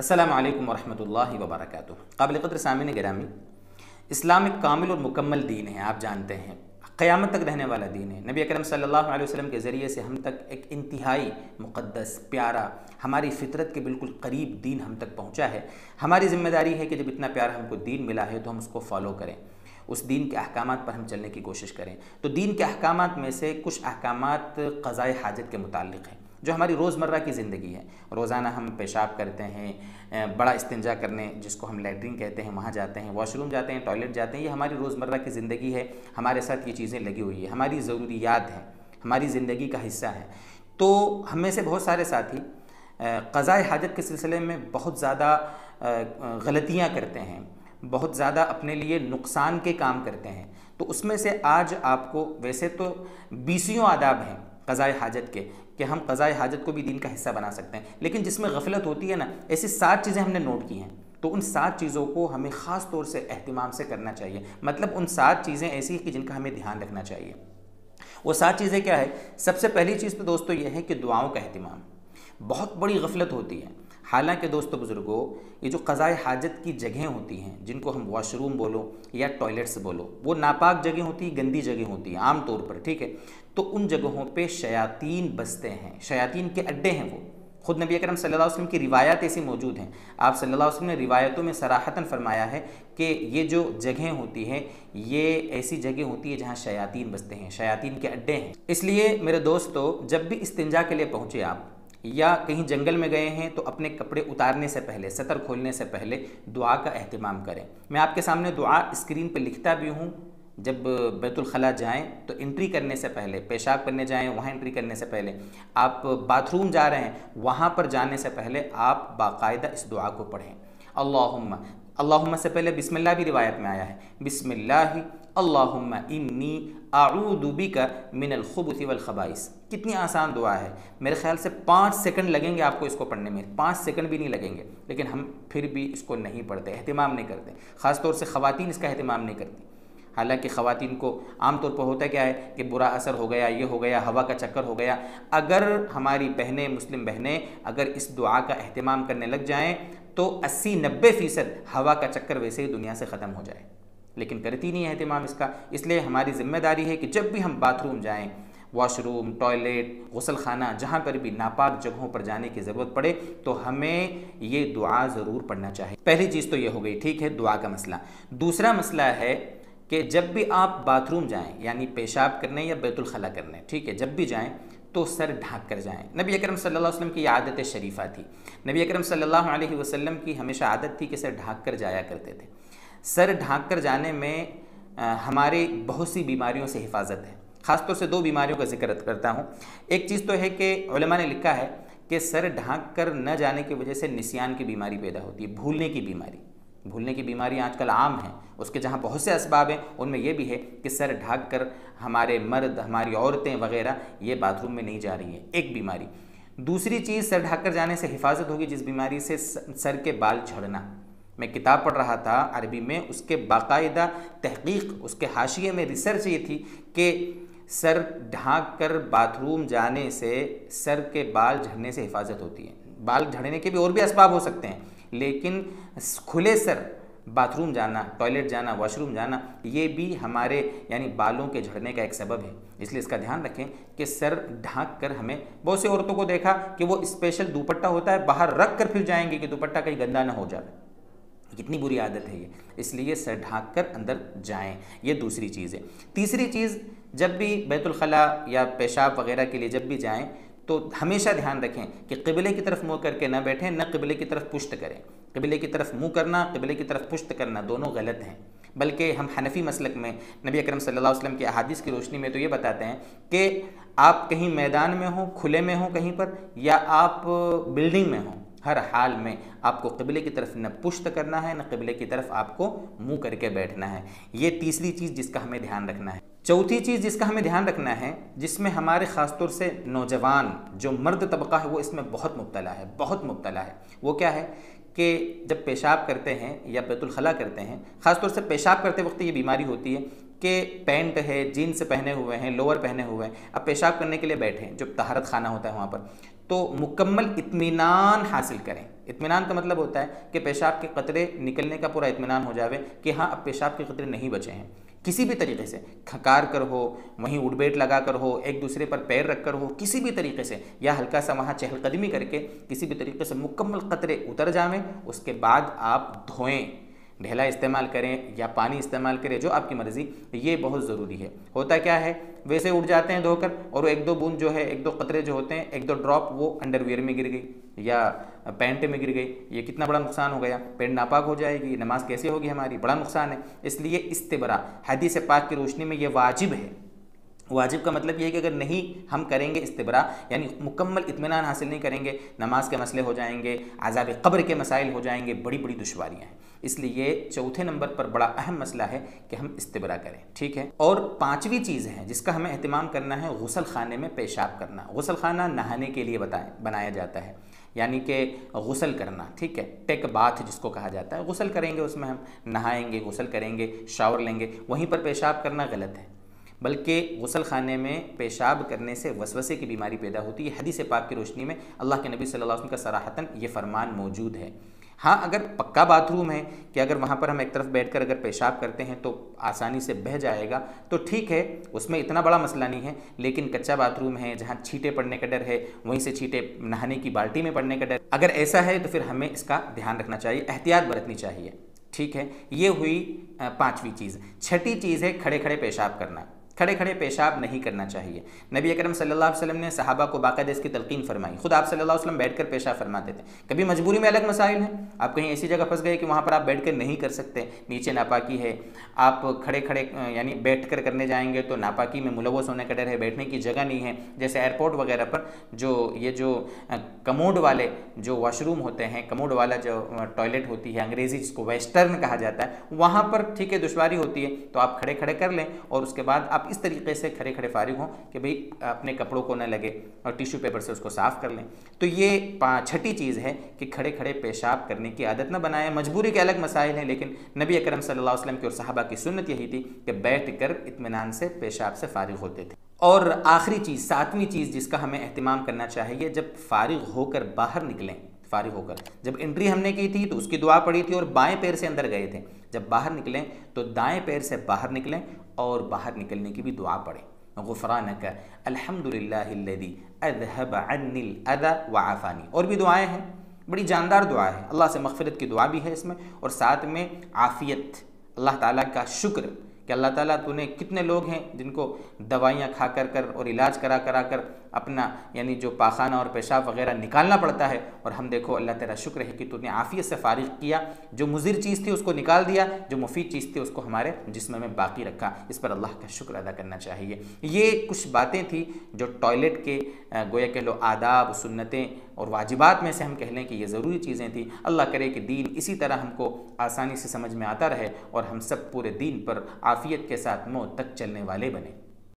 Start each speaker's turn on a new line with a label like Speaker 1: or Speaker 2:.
Speaker 1: अस्सलामु अलैकुम वरहमतुल्लाहि वबरकातुहू। काबिल क़द्र सामीन गिरामी, इस्लाम एक कामिल और मुकम्मल दीन है। आप जानते हैं क़यामत तक रहने वाला दीन है। नबी अकरम सल्लल्लाहु अलैहि वसल्लम के ज़रिए से हम तक एक इंतहाई मुक़द्दस, प्यारा, हमारी फ़ितरत के बिल्कुल करीब दीन हम तक पहुँचा है। हमारी ज़िम्मेदारी है कि जब इतना प्यारा हमको दीन मिला है तो हम उसको फ़ॉलो करें, उस दीन के अहकामात पर हम चलने की कोशिश करें। तो दीन के अहकामात में से कुछ अहकामात क़ज़ाए हाजत के मुताल्लिक़ हैं, जो हमारी रोज़मर्रा की ज़िंदगी है। रोज़ाना हम पेशाब करते हैं, बड़ा इस्तिंजा करने जिसको हम लैट्रिन कहते हैं, वहाँ जाते हैं, वॉशरूम जाते हैं, टॉयलेट जाते हैं। ये हमारी रोज़मर्रा की ज़िंदगी है, हमारे साथ ये चीज़ें लगी हुई है, हमारी ज़रूरियात हैं, हमारी ज़िंदगी का हिस्सा है। तो हम में से बहुत सारे साथी क़ज़ाए हाजत के सिलसिले में बहुत ज़्यादा गलतियाँ करते हैं, बहुत ज़्यादा अपने लिए नुकसान के काम करते हैं। तो उसमें से आज आपको, वैसे तो 20 आदाब हैं क़ज़ाए हाजत के कि हम क़ज़ाए हाजत को भी दीन का हिस्सा बना सकते हैं, लेकिन जिसमें गफलत होती है ना, ऐसी 7 चीज़ें हमने नोट की हैं। तो उन 7 चीज़ों को हमें ख़ास तौर से एहतिमाम से करना चाहिए। मतलब उन 7 चीज़ें ऐसी हैं कि जिनका हमें ध्यान रखना चाहिए। वो 7 चीज़ें क्या है? सबसे पहली चीज़ तो दोस्तों ये है कि दुआओं का एहतिमाम। बहुत बड़ी गफलत होती है। हालांकि दोस्तों बुज़ुर्गों, ये जो क़ज़ाए हाजत की जगहें होती हैं, जिनको हम वॉशरूम बोलो या टॉयलेट्स बोलो, वो नापाक जगह होती है, गंदी जगह होती है आम तौर पर, ठीक है। तो उन जगहों पे शयातीन बसते हैं, शयातीन के अड्डे हैं वो। ख़ुद नबी अकरम सल्लल्लाहु अलैहि वसल्लम की रिवायत ऐसी मौजूद हैं। आप सल्लल्लाहु अलैहि वसल्लम ने रिवायतों में सराहतन फरमाया है कि ये जो जगहें होती हैं, ये ऐसी जगह होती है जहाँ शयातीन बसते हैं, शयातीन के अड्डे हैं। इसलिए मेरे दोस्तों, जब भी इस्तिंजा के लिए पहुँचे आप, या कहीं जंगल में गए हैं, तो अपने कपड़े उतारने से पहले, सतर खोलने से पहले दुआ का एहतिमाम करें। मैं आपके सामने दुआ स्क्रीन पर लिखता भी हूँ। जब बैतुल खला जाएं तो एंट्री करने से पहले, पेशाब करने जाएं वहाँ एंट्री करने से पहले, आप बाथरूम जा रहे हैं वहाँ पर जाने से पहले आप बाकायदा इस दुआ को पढ़ें। अल्लाहुम्मा, अल्लाहुम्मा से पहले बिस्मिल्लाह भी रिवायत में आया है। बिस्मिल्लाहि अल्लाहुम्मा इन्नी अऊदु बिका मिनल खुबुथि वल खबाइस। कितनी आसान दुआ है। मेरे ख्याल से 5 सेकंड लगेंगे आपको इसको पढ़ने में, 5 सेकंड भी नहीं लगेंगे, लेकिन हम फिर भी इसको नहीं पढ़ते, एहतिमाम नहीं करते। ख़ास तौर से ख़वातीन इसका एहतिमाम नहीं करती। हालांकि ख़वातीन को आमतौर पर होता क्या है कि बुरा असर हो गया, ये हो गया, हवा का चक्कर हो गया। अगर हमारी बहनें, मुस्लिम बहनें अगर इस दुआ का एहतिमाम करने लग जाएं तो 80-90% हवा का चक्कर वैसे ही दुनिया से ख़त्म हो जाए, लेकिन करती नहीं है एहतिमाम इसका। इसलिए हमारी ज़िम्मेदारी है कि जब भी हम बाथरूम जाएँ, वॉशरूम, टॉयलेट, गुसल खाना, जहाँ पर भी नापाक जगहों पर जाने की ज़रूरत पड़े, तो हमें ये दुआ ज़रूर पढ़ना चाहिए। पहली चीज़ तो ये हो गई, ठीक है, दुआ का मसला। दूसरा मसला है कि जब भी आप बाथरूम जाएं, यानी पेशाब करने या बैतुल खला करने, ठीक है, जब भी जाएं तो सर ढाँक कर जाएं। नबी अकरम सल्लल्लाहु अलैहि वसल्लम की आदत शरीफ़ा थी। नबी अकरम सल्लल्लाहु अलैहि वसल्लम की हमेशा आदत थी कि सर ढाँक कर जाया करते थे। सर ढाँक कर जाने में हमारे बहुत सी बीमारियों से हिफाजत है। ख़ासतौर से 2 बीमारियों का जिक्र करता हूँ। एक चीज़ तो है कि उलमा ने लिखा है कि सर ढाँक कर न जाने की वजह से निसियान की बीमारी पैदा होती है, भूलने की बीमारी। भूलने की बीमारी आजकल आम है। उसके जहाँ बहुत से असबाब हैं, उनमें यह भी है कि सर ढाँक कर हमारे मर्द, हमारी औरतें वगैरह ये बाथरूम में नहीं जा रही हैं, एक बीमारी। दूसरी चीज़, सर ढाँक कर जाने से हिफाजत होगी जिस बीमारी से सर के बाल झड़ना। मैं किताब पढ़ रहा था अरबी में, उसके बाकायदा तहकीक, उसके हाशिए में रिसर्च ये थी कि सर ढाँक कर बाथरूम जाने से सर के बाल झड़ने से हिफाजत होती है। बाल झड़ने के भी और भी असबाब हो सकते हैं, लेकिन खुले सर बाथरूम जाना, टॉयलेट जाना, वॉशरूम जाना, ये भी हमारे यानी बालों के झड़ने का एक सबब है। इसलिए इसका ध्यान रखें कि सर ढाँक कर, हमें बहुत सी औरतों को देखा कि वो स्पेशल दुपट्टा होता है बाहर रख कर फिर जाएंगे कि दुपट्टा कहीं गंदा ना हो जाए। कितनी बुरी आदत है ये। इसलिए सर ढाँक कर अंदर जाएं, ये दूसरी चीज़ है। तीसरी चीज़, जब भी बैतुल खला या पेशाब वगैरह के लिए जब भी जाएं तो हमेशा ध्यान रखें कि क़िबले की तरफ मुँह करके न बैठें, न क़िबले की तरफ पुश्त करें। क़िबले की तरफ मुँह करना, क़िबले की तरफ पुश्त करना, दोनों गलत हैं। बल्कि हम हनफी मसलक में नबी अकरम सल्लल्लाहु अलैहि वसल्लम की अहादीस की रोशनी में तो ये बताते हैं कि आप कहीं मैदान में हो, खुले में हो कहीं पर, या आप बिल्डिंग में हो, हर हाल में आपको क़िबले की तरफ न पुश्त करना है, न क़िबले की तरफ आपको मुँह करके बैठना है। ये तीसरी चीज़ जिसका हमें ध्यान रखना है। चौथी चीज़ जिसका हमें ध्यान रखना है, जिसमें हमारे ख़ास तौर से नौजवान जो मर्द तबका है वो इसमें बहुत मुब्तला है, बहुत मुब्तला है। वो क्या है कि जब पेशाब करते हैं या बैतुल खला करते हैं, ख़ास तौर से पेशाब करते वक्त ये बीमारी होती है कि पैंट है, जीन्स पहने हुए हैं, लोअर पहने हुए हैं, अब पेशाब करने के लिए बैठे हैं, जो तहारत खाना होता है वहाँ पर, तो मुकम्मल इत्मीनान हासिल करें। इत्मीनान का मतलब होता है कि पेशाब के कतरे निकलने का पूरा इत्मीनान हो जावे कि हाँ अब पेशाब के कतरे नहीं बचे हैं। किसी भी तरीके से खकार कर हो, वहीं उठबैठ लगा कर हो, एक दूसरे पर पैर रख कर हो, किसी भी तरीके से, या हल्का सा वहाँ चहलकदमी करके किसी भी तरीके से मुकम्मल कतरे उतर जावें। उसके बाद आप धोएं, ढेला इस्तेमाल करें या पानी इस्तेमाल करें, जो आपकी मर्ज़ी, ये बहुत ज़रूरी है। होता क्या है, वैसे उठ जाते हैं धोकर और एक दो बूंद जो है, एक दो कतरे जो होते हैं, एक दो ड्रॉप वो अंडरवियर में गिर गई या पैंट में गिर गई, ये कितना बड़ा नुकसान हो गया। पैंट नापाक हो जाएगी, नमाज कैसे होगी हमारी, बड़ा नुकसान है। इसलिए इस्तिबरा हदीस पाक की रोशनी में ये वाजिब है। वाजिब का मतलब ये है कि अगर नहीं हम करेंगे इस्तिबरा, यानी मुकम्मल इत्मीनान हासिल नहीं करेंगे, नमाज के मसले हो जाएंगे, अज़ाब क़ब्र के मसाइल हो जाएंगे, बड़ी बड़ी दुश्वारियाँ हैं। इसलिए चौथे नंबर पर बड़ा अहम मसला है कि हम इस्तिबरा करें, ठीक है। और पांचवी चीज़ है जिसका हमें एहतिमाम करना है, गुस्ल खाने में पेशाब करना। गुस्ल खाना नहाने के लिए बनाया जाता है, यानी कि गुस्ल करना, ठीक है, टेक बाथ जिसको कहा जाता है। गुस्ल करेंगे, उसमें हम नहाएंगे, गुस्ल करेंगे, शावर लेंगे, वहीं पर पेशाब करना गलत है। बल्कि गुस्ल खाने में पेशाब करने से वसवसे की बीमारी पैदा होती है। हदीस पाक की रोशनी में अल्लाह के नबी सल्लल्लाहु अलैहि वसल्लम का सराहतन ये फरमान मौजूद है। हाँ, अगर पक्का बाथरूम है कि अगर वहाँ पर हम एक तरफ बैठकर अगर पेशाब करते हैं तो आसानी से बह जाएगा, तो ठीक है, उसमें इतना बड़ा मसला नहीं है। लेकिन कच्चा बाथरूम है जहाँ छींटे पड़ने का डर है, वहीं से छींटे नहाने की बाल्टी में पड़ने का डर, अगर ऐसा है तो फिर हमें इसका ध्यान रखना चाहिए, एहतियात बरतनी चाहिए, ठीक है। ये हुई पांचवी चीज़। छठी चीज़ है खड़े खड़े पेशाब करना। खड़े खड़े पेशाब नहीं करना चाहिए। नबी अकरम सल्लल्लाहु अलैहि वसल्लम ने सहाबा को बाकायदा इसकी तलकीन फरमाई। खुद आप सल्लल्लाहु अलैहि वसल्लम बैठकर पेशाब फरमाते थे। कभी मजबूरी में अलग मसाइल हैं, आप कहीं ऐसी जगह फंस गए कि वहाँ पर आप बैठकर नहीं कर सकते, नीचे नापाकी है, आप खड़े खड़े यानी बैठकर करने जाएंगे तो नापाकी में मुलव्वस होने का डर है, बैठने की जगह नहीं है। जैसे एयरपोर्ट वगैरह पर जो कमोड वाले जो वॉशरूम होते हैं, कमोड वाला जो टॉयलेट होती है, अंग्रेज़ी जिसको वेस्टर्न कहा जाता है, वहाँ पर ठीक है दुश्वारी होती है, तो आप खड़े खड़े कर लें और उसके बाद आप इस तरीके से खड़े खड़े फारिग हों कि भाई अपने कपड़ों को न लगे और टिश्यू पेपर से उसको साफ़ कर लें। तो ये छठी चीज़ है कि खड़े खड़े पेशाब करने की आदत न बनाएं। मजबूरी के अलग मसाइल हैं, लेकिन नबी अकरम सल्लल्लाहु अलैहि वसल्लम की और सहाबा की सुन्नत यही थी कि बैठ कर इत्मीनान से पेशाब से फारिग होते थे। और आखिरी चीज़, सातवीं चीज़ जिसका हमें एहतिमाम करना चाहिए, जब फारिग होकर बाहर निकलें, फारिग होकर जब एंट्री हमने की थी तो उसकी दुआ पड़ी थी और बाएं पैर से अंदर गए थे, जब बाहर निकलें तो दाएं पैर से बाहर निकलें और बाहर निकलने की भी दुआ पढ़ें। गुफ़रानक अल्हम्दुलिल्लाहिल्लज़ी अज़हब अन्निल अज़ा व आफ़ानी। और भी दुआएं हैं, बड़ी जानदार दुआ है, अल्लाह से मग़फ़िरत की दुआ भी है इसमें, और साथ में आफ़ियत, अल्लाह ताला का शुक्र कि अल्लाह ताला तूने, कितने लोग हैं जिनको दवाइयाँ खा कर और इलाज करा कर अपना यानी जो पाखाना और पेशाब वगैरह निकालना पड़ता है, और हम देखो अल्लाह तेरा शुक्र है कि तूने आफ़ियत से फारिग किया, जो मुज़िर चीज़ थी उसको निकाल दिया, जो मुफीद चीज़ थी उसको हमारे जिस्म में बाकी रखा। इस पर अल्लाह का शुक्र अदा करना चाहिए। ये कुछ बातें थी जो टॉयलेट के गोया कह लो आदाब, सुन्नतें और वाजिबात में से हम कह लें कि ये ज़रूरी चीज़ें थी। अल्लाह करे कि दीन इसी तरह हमको आसानी से समझ में आता रहे और हम सब पूरे दीन पर आफ़ियत के साथ मौत तक चलने वाले बने।